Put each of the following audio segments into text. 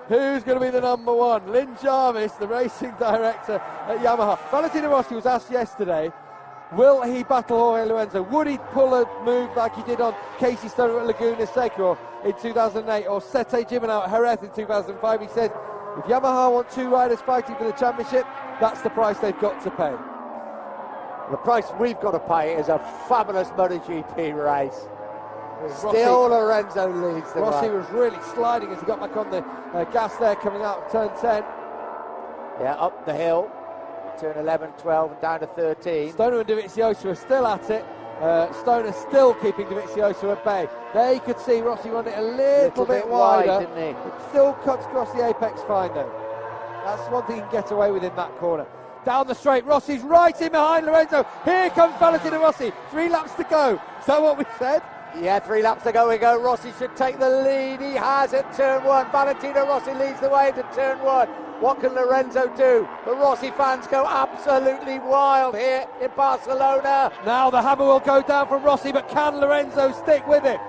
Who's going to be the number one? Lynn Jarvis, the racing director at Yamaha. Valentino Rossi was asked yesterday, will he battle Jorge Lorenzo? Would he pull a move like he did on Casey Stoner at Laguna Seca in 2008 or Sete Gimeno at Jerez in 2005? He said, if Yamaha want two riders fighting for the championship, that's the price they've got to pay. The price we've got to pay is a fabulous MotoGP race. Rossi, Still Lorenzo leads the Rossi way. was really sliding as he got back on the gas there coming out of turn 10. Yeah, up the hill. Turn 11, 12 and down to 13. Stoner and Dovizioso are still at it. Stoner still keeping Dovizioso at bay. There you could see Rossi run it a little bit wider. Didn't he? It still cuts across the apex fine though. That's one thing you can get away with in that corner. Down the straight, Rossi's right in behind Lorenzo. Here comes Valentino Rossi. 3 laps to go. Is that what we said? Yeah, 3 laps to go we go. Rossi should take the lead. He has at turn 1. Valentino Rossi leads the way into turn 1. What can Lorenzo do? The Rossi fans go absolutely wild here in Barcelona. Now the hammer will go down from Rossi, but can Lorenzo stick with it?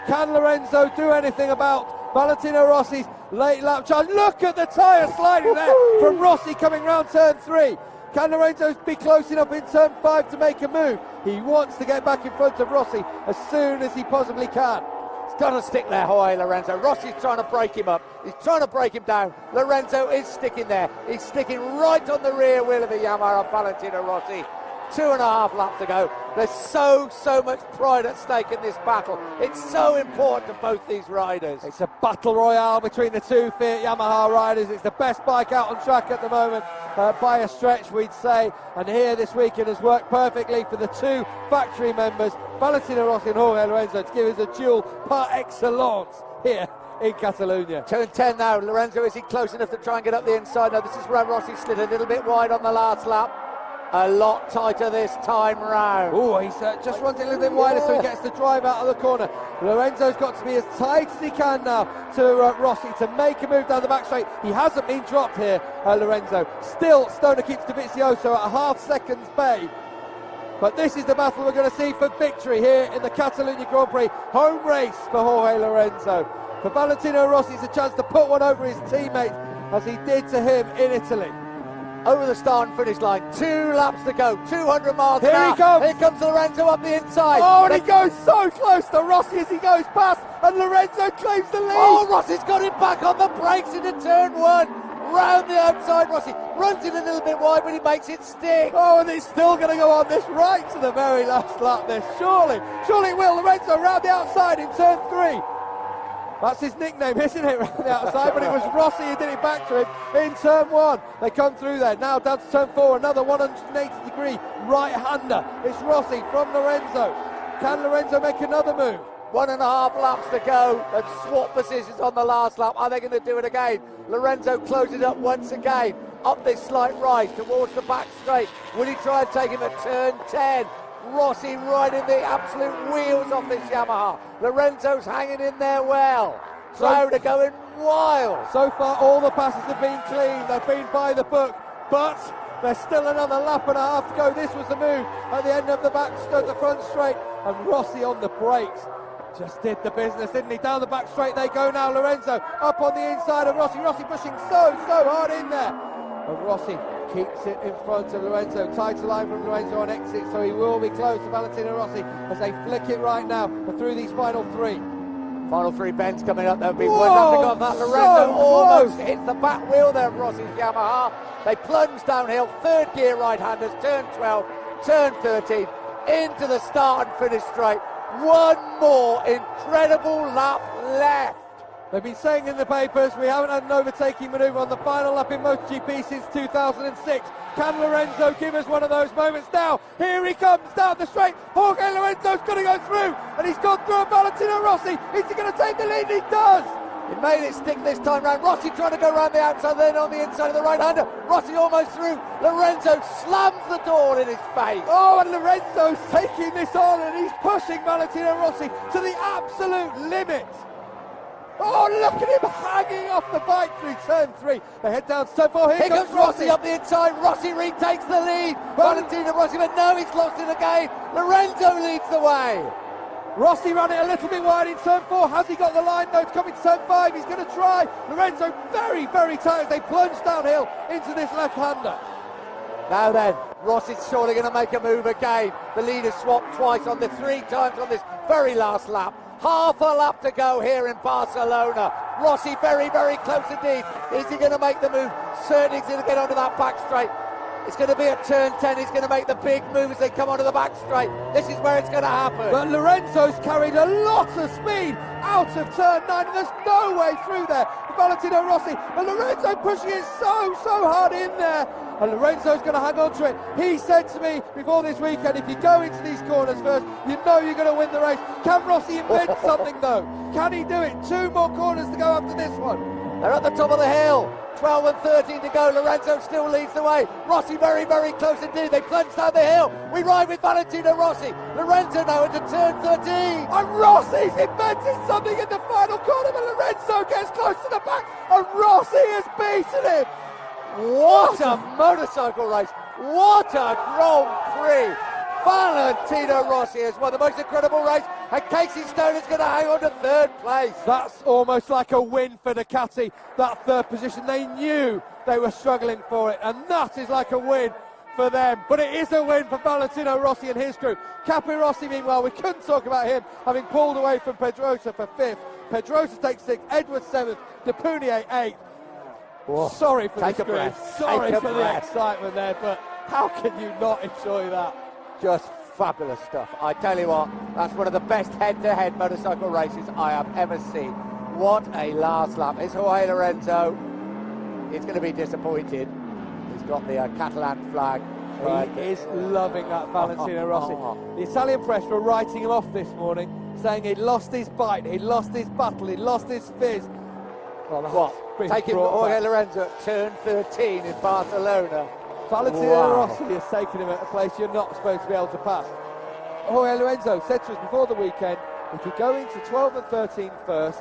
Can Lorenzo do anything about Valentino Rossi's late lap charge? Look at the tyre sliding there from Rossi coming round turn 3. Can Lorenzo be close enough in turn 5 to make a move? He wants to get back in front of Rossi as soon as he possibly can. He's got to stick there, Jorge Lorenzo. Rossi's trying to break him up. He's trying to break him down. Lorenzo is sticking there. He's sticking right on the rear wheel of the Yamaha, Valentino Rossi. 2.5 laps to go. There's so much pride at stake in this battle. It's so important to both these riders. It's a battle royale between the two Fiat Yamaha riders. It's the best bike out on track at the moment by a stretch, we'd say. And here this weekend has worked perfectly for the two factory members, Valentino Rossi and Jorge Lorenzo, to give us a duel par excellence here in Catalunya. Turn 10 now. Lorenzo, is he close enough to try and get up the inside? No, this is where Rossi slid a little bit wide on the last lap. A lot tighter this time round. Oh, he's just runs it a little bit wider so he gets the drive out of the corner. Lorenzo's got to be as tight as he can now to Rossi to make a move down the back straight. He hasn't been dropped here, Lorenzo. Still, Stoner keeps Dovizioso at a half second's bay. But this is the battle we're going to see for victory here in the Catalunya Grand Prix. Home race for Jorge Lorenzo. For Valentino Rossi, it's a chance to put one over his teammate as he did to him in Italy. Over the start and finish line, 2 laps to go, 200 miles an hour. Here he comes. Here comes Lorenzo up the inside. Oh, and he goes so close to Rossi as he goes past, and Lorenzo claims the lead. Oh, Rossi's got him back on the brakes into turn 1. Round the outside, Rossi runs it a little bit wide, but he makes it stick. Oh, and it's still going to go on this right to the very last lap this. Surely it will. Lorenzo round the outside in turn 3. That's his nickname, isn't it, round the outside? But it was Rossi who did it back to him in turn 1. They come through there. Now down to turn 4, another 180-degree right-hander. It's Rossi from Lorenzo. Can Lorenzo make another move? 1.5 laps to go and swap positions on the last lap. Are they going to do it again? Lorenzo closes it up once again. Up this slight rise towards the back straight. Will he try and take him at turn 10? Rossi riding the absolute wheels off this Yamaha. Lorenzo's hanging in there well. Crowd are going wild. So far all the passes have been clean. They've been by the book. But there's still another lap and a half to go. This was the move at the end of the the front straight. And Rossi on the brakes. Just did the business, didn't he? Down the back straight they go now. Lorenzo up on the inside of Rossi. Rossi pushing so hard in there. And Rossi keeps it in front of Lorenzo. Tighter line from Lorenzo on exit, so he will be close to Valentino Rossi as they flick it right now through these final 3. Final 3 bends coming up. There'll be 1 lap to go. That Lorenzo almost hits the back wheel there of Rossi's Yamaha. They plunge downhill. 3rd gear right-handers. Turn 12, turn 13, into the start and finish straight. 1 more incredible lap left. They've been saying in the papers we haven't had an overtaking manoeuvre on the final lap in MotoGP since 2006. Can Lorenzo give us one of those moments now? Here he comes down the straight. Jorge Lorenzo's going to go through, and he's gone through Valentino Rossi. Is he going to take the lead? He does. He made it stick this time round. Rossi trying to go around the outside, then on the inside of the right-hander. Rossi almost through. Lorenzo slams the door in his face. Oh, and Lorenzo's taking this on, and he's pushing Valentino Rossi to the absolute limit. Oh, look at him hanging off the bike through turn 3. They head down to turn 4. Here comes Rossi up the inside. Rossi retakes the lead. Valentino Rossi, but no, he's lost it again. Lorenzo leads the way. Rossi ran it a little bit wide in turn 4. Has he got the line though to come into turn 5? He's going to try. Lorenzo very, very tight as they plunge downhill into this left-hander. Now then, Rossi's surely going to make a move again. The leaders swapped twice on the 3 times on this very last lap. Half a lap to go here in Barcelona. Rossi very, very close indeed. Is he going to make the move? Certainly he's going to get onto that back straight. It's going to be at turn 10. He's going to make the big move as they come onto the back straight. This is where it's going to happen. But Lorenzo's carried a lot of speed out of turn 9, and there's no way through there for Valentino Rossi. And Lorenzo pushing it so hard in there. And Lorenzo's going to hang on to it. He said to me before this weekend, if you go into these corners first, you know you're going to win the race. Can Rossi invent something though? Can he do it? 2 more corners to go after this one. They're at the top of the hill. 12 and 13 to go. Lorenzo still leads the way. Rossi very, very close indeed. They plunge down the hill. We ride with Valentino Rossi. Lorenzo now into turn 13. And Rossi's invented something in the final corner, but Lorenzo gets close to the back, and Rossi has beaten him. What a motorcycle race. What a Grand Prix. Valentino Rossi has won the most incredible race, and Casey Stone is going to hang on to 3rd place. That's almost like a win for Ducati, that 3rd position. They knew they were struggling for it, and that is like a win for them. But it is a win for Valentino Rossi and his group. Capirossi, meanwhile, we couldn't talk about him having pulled away from Pedrosa for 5th. Pedrosa takes 6th, Edwards 7th, Depunier 8th. Whoa. Sorry for Take the a screen, breath. sorry Take a for the breath. excitement there, but how can you not enjoy that? Just fabulous stuff. I tell you what, that's one of the best head-to-head motorcycle races I have ever seen. What a last lap. It's Jorge Lorenzo. He's going to be disappointed. He's got the Catalan flag. He is loving that Valentino Rossi. The Italian press were writing him off this morning, saying he'd lost his bite, he'd lost his battle, he'd lost his fizz. Well, taking Jorge Lorenzo at turn 13 in Barcelona. Valentino Rossi has taken him at a place you're not supposed to be able to pass. Jorge Lorenzo said to us before the weekend, if you go into 12 and 13 first,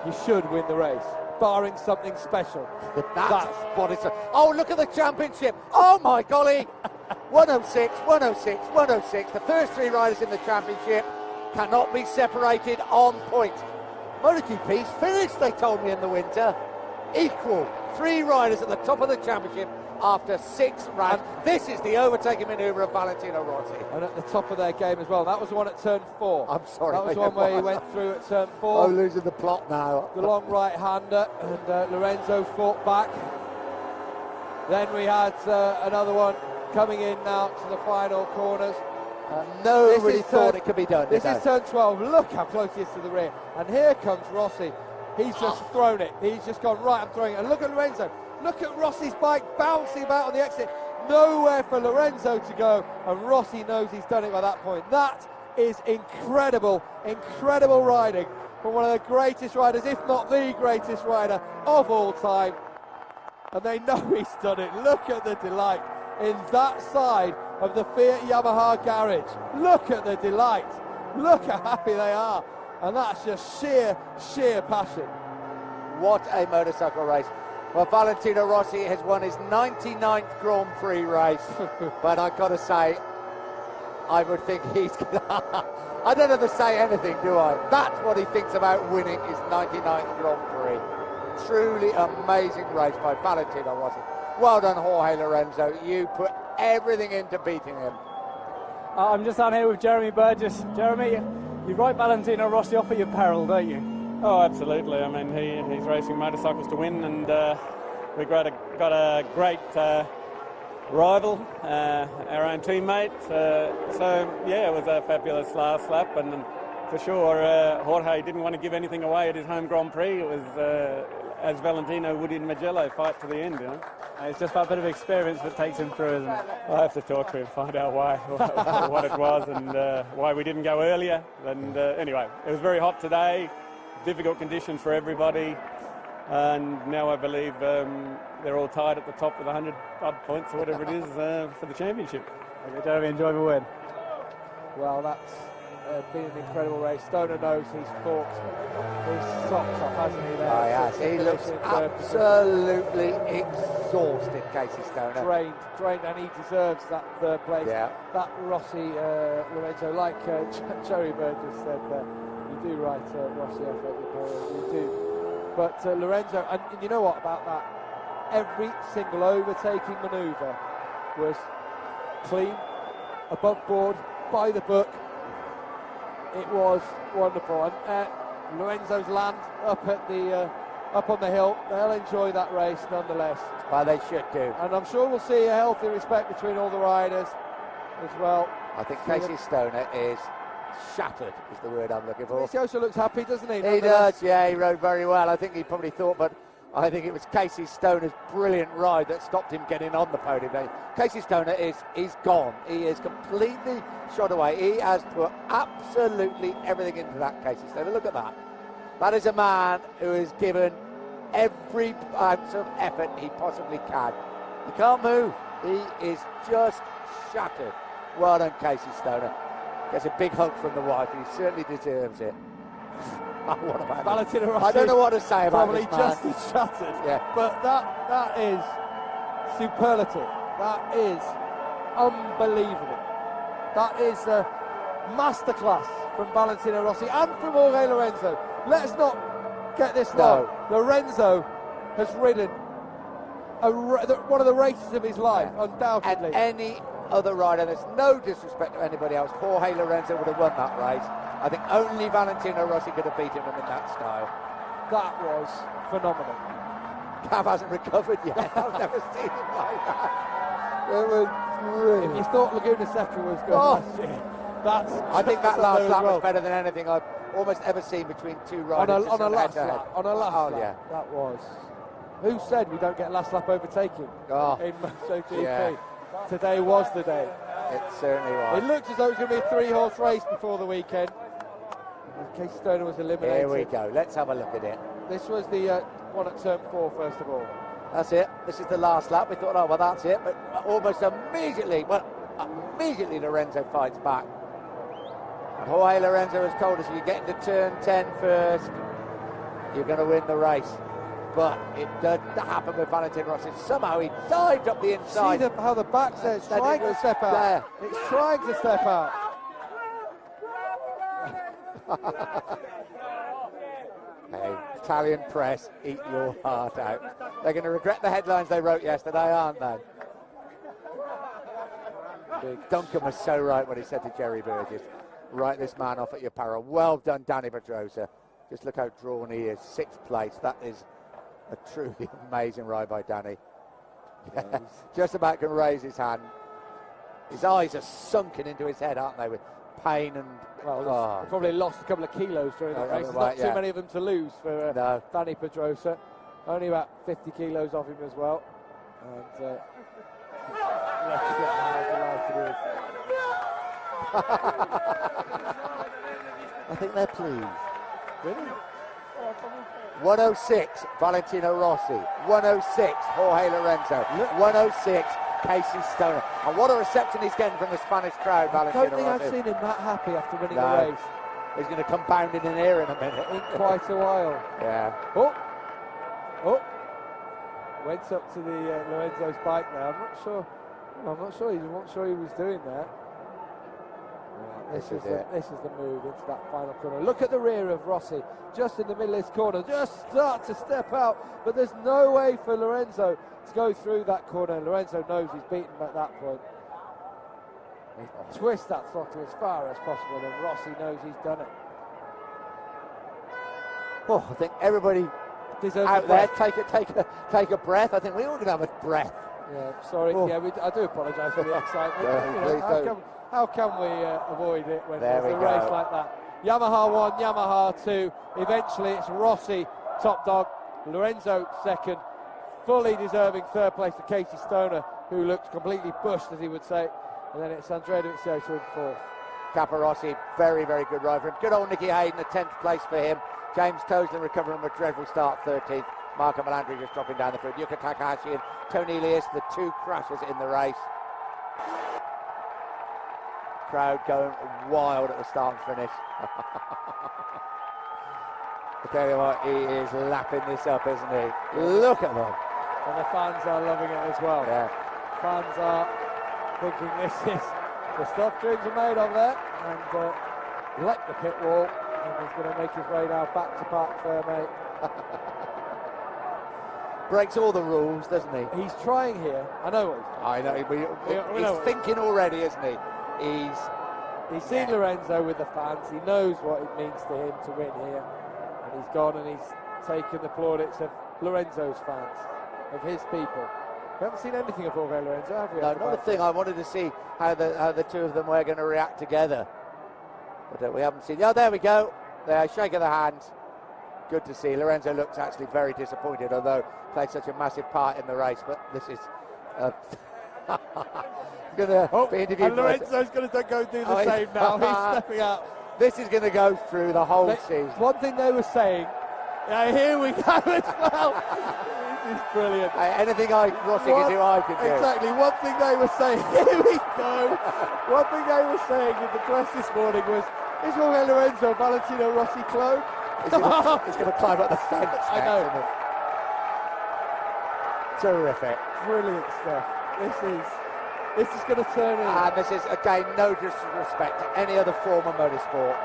you should win the race, barring something special. That's what it's... Oh, look at the championship. Oh, my golly. 106, 106, 106. The first 3 riders in the championship cannot be separated on points. MotoGP's finished, they told me in the winter. Equal. 3 riders at the top of the championship after 6 rounds. This is the overtaking manoeuvre of Valentino Rossi. And at the top of their game as well. That was the one at turn 4. I'm sorry. That was the one where he went through at turn 4. I'm losing the plot now. The long right-hander, and Lorenzo fought back. Then we had another one coming in now to the final corners. Nobody thought it could be done. This is turn 12. Look how close he is to the rear. And here comes Rossi. He's just thrown it. He's just gone, right, I'm throwing it. And look at Lorenzo. Look at Rossi's bike bouncing about on the exit. Nowhere for Lorenzo to go. And Rossi knows he's done it by that point. That is incredible, incredible riding from one of the greatest riders, if not the greatest rider of all time. And they know he's done it. Look at the delight in that side of the Fiat Yamaha garage. Look at the delight. Look how happy they are. And that's just sheer passion. What a motorcycle race. Well, Valentino Rossi has won his 99th Grand Prix race. But I've got to say, I would think he's gonna... I don't have to say anything, do I? That's what he thinks about winning his 99th Grand Prix. Truly amazing race by Valentino Rossi. Well done, Jorge Lorenzo. You put everything into beating him. I'm just down here with Jeremy Burgess. Jeremy, you write Valentino Rossi off at your peril, don't you? Oh, absolutely. I mean, he's racing motorcycles to win, and we've got a great rival, our own teammate. So, yeah, it was a fabulous last lap, and for sure, Jorge didn't want to give anything away at his home Grand Prix. It was, as Valentino would in Mugello, fight to the end, you know. It's just that bit of experience that takes him through, isn't it? I have to talk to him, find out why, what it was, and why we didn't go earlier. And anyway, it was very hot today, difficult conditions for everybody, and now I believe they're all tied at the top with 100 odd points or whatever it is for the championship. Okay, Jeremy, enjoy the win. Well, that's been an incredible race. Stoner knows he's fought his socks off, hasn't he? There, Oh, yes, he looks absolutely exhausted, Casey Stoner. Drained, and he deserves that third place. Yeah. That Rossi, Lorenzo, like Jerry Burgess said there, you do write Rossi off at your peril, you do. But Lorenzo, and you know what about that? Every single overtaking manoeuvre was clean, above board, by the book. It was wonderful. And Lorenzo's land up at the up on the hill, they'll enjoy that race nonetheless. Well, they should do. And I'm sure we'll see a healthy respect between all the riders as well. I think Casey Stoner is shattered, is the word I'm looking for. He also looks happy, doesn't he? He does, yeah, he rode very well. I think he probably thought, but I think it was Casey Stoner's brilliant ride that stopped him getting on the podium. Casey Stoner he's gone. He is completely shot away. He has put absolutely everything into that, Casey Stoner. Look at that. That is a man who has given every ounce of effort he possibly can. He can't move. He is just shattered. Well done, Casey Stoner. Gets a big hug from the wife. He certainly deserves it. What about Valentino Rossi? I don't know what to say about probably this man. just as shattered. Yeah. But that is superlative. That is unbelievable. That is a masterclass from Valentino Rossi and from Jorge Lorenzo. Let's not get this wrong. Lorenzo has ridden one of the races of his life, undoubtedly. And any other rider, there's no disrespect to anybody else, Jorge Lorenzo would have won that race. I think only Valentino Rossi could have beaten him in that style. That was phenomenal. Cav hasn't recovered yet. I've never seen him like that. It was brilliant. If you thought Laguna Seca was good last year, I think that last lap was better than anything I've almost ever seen between two riders. On a last lap. Yeah. That was. Who said we don't get last lap overtaking in Moto GP? Yeah. Today was the day. It certainly was. It looked as though it was going to be a three-horse race before the weekend. Casey Stoner was eliminated. Here we go. Let's have a look at it. This was the one at turn 4, first of all. That's it. This is the last lap. We thought, oh, well, that's it. But almost immediately Lorenzo fights back. And Jorge Lorenzo has told us if you get into turn 10 first, you're going to win the race. But it didn't happen with Valentino Rossi. Somehow he dived up the inside. See how the back's there. It's trying to step out. There. It's trying to step out. Hey, Italian press, eat your heart out. They're going to regret the headlines they wrote yesterday, aren't they? Duncan was so right when he said to Jerry Burgess, write this man off at your peril. Well done, Danny Pedrosa. Just look how drawn he is. 6th place. That is a truly amazing ride by Danny. Yeah, just about can raise his hand. His eyes are sunken into his head, aren't they, with pain and... Well, probably lost a couple of kilos during the race. There's not too many of them to lose for Danny Pedrosa. Only about 50 kilos off him as well. And let's get how delighted he is. I think they're pleased. Really? 106, Valentino Rossi. 106, Jorge Lorenzo. 106, Casey Stoner. And what a reception he's getting from the Spanish crowd, Valentino Rossi. I don't think I've seen him that happy after winning a race. He's going to come bounding in here in a minute. In quite a while. Yeah. Oh. Went up to the Lorenzo's bike now. I'm not sure he was doing that. This is the move into that final corner. Look at the rear of Rossi, just in the middle of this corner. Just start to step out, but there's no way for Lorenzo to go through that corner. Lorenzo knows he's beaten him at that point. He twists that throttle as far as possible, and Rossi knows he's done it. Oh, I think everybody deserves out there take a breath. I think we all can have a breath. Yeah, sorry. Oh. Yeah, I do apologise for the excitement. Yeah, how can we avoid it when there's a race like that? Yamaha 1, Yamaha 2. Eventually it's Rossi, top dog. Lorenzo second. Fully deserving third place to Casey Stoner, who looked completely bushed, as he would say. And then it's Andrea Dovizioso in fourth. Caparossi, very, very good ride for him. Good old Nicky Hayden, a 10th place for him. James Toseland recovering from a dreadful start, 13th. Marco Melandri just dropping down the field. Yuka Takahashi and Tony Elias, the two crashers in the race. crowd going wild at the start and finish. I tell you what, he is lapping this up, isn't he? Look at them. And the fans are loving it as well. Yeah. Fans are thinking this is the stuff dreams are made of there. And leapt the pit wall, and he's going to make his way now back to Parc Fermé. Breaks all the rules, doesn't he? He's trying here. I know what he's doing. I know. We know He's thinking already, isn't he? He's seen Lorenzo with the fans. He knows what it means to him to win here. And he's gone and he's taken the plaudits of Lorenzo's fans, of his people. We haven't seen anything of Jorge Lorenzo, have we? No, not a thing. I wanted to see how the two of them were going to react together. But we haven't seen. Oh, there we go. There, shake of the hand. Good to see. Lorenzo looks actually very disappointed, although played such a massive part in the race. But this is going to be interviewed. And Lorenzo's going to go do the same now. He's stepping out. This is going to go through the whole season. One thing they were saying. Here we go as well. This is brilliant. Anything Rossi can do, I can do. Exactly. One thing they were saying. Here we go. One thing they were saying in the press this morning was, is Jorge Lorenzo Valentino Rossi clone? He's going to climb up the fence. I know. Terrific. Brilliant stuff. This is going to turn in. And this is, again, no disrespect to any other form of motorsport.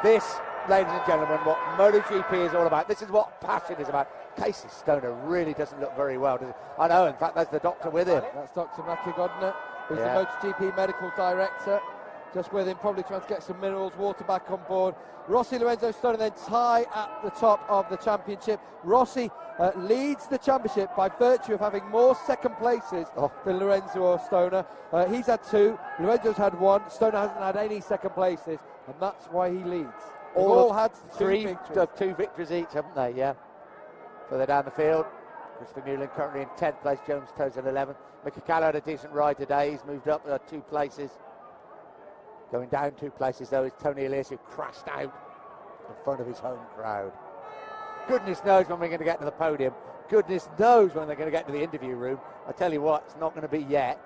This, ladies and gentlemen, what MotoGP is all about. This is what passion is about. Casey Stoner really doesn't look very well, does he? I know, in fact, there's the doctor with him. That's Dr. Matti Godner, who's the MotoGP medical director. Just with him, probably trying to get some minerals, water back on board. Rossi, Lorenzo, Stoner then tie at the top of the championship. Rossi leads the championship by virtue of having more second places than Lorenzo or Stoner. He's had 2, Lorenzo's had 1, Stoner hasn't had any second places, and that's why he leads. They've all had 2 victories each, haven't they? Yeah. Further down the field, Christopher Newland currently in 10th place, Jones Toes at 11th. Mickey Callow had a decent ride today, he's moved up 2 places. Going down 2 places, though, is Tony Elias, who crashed out in front of his home crowd. Goodness knows when we're going to get to the podium. Goodness knows when they're going to get to the interview room. I tell you what, it's not going to be yet.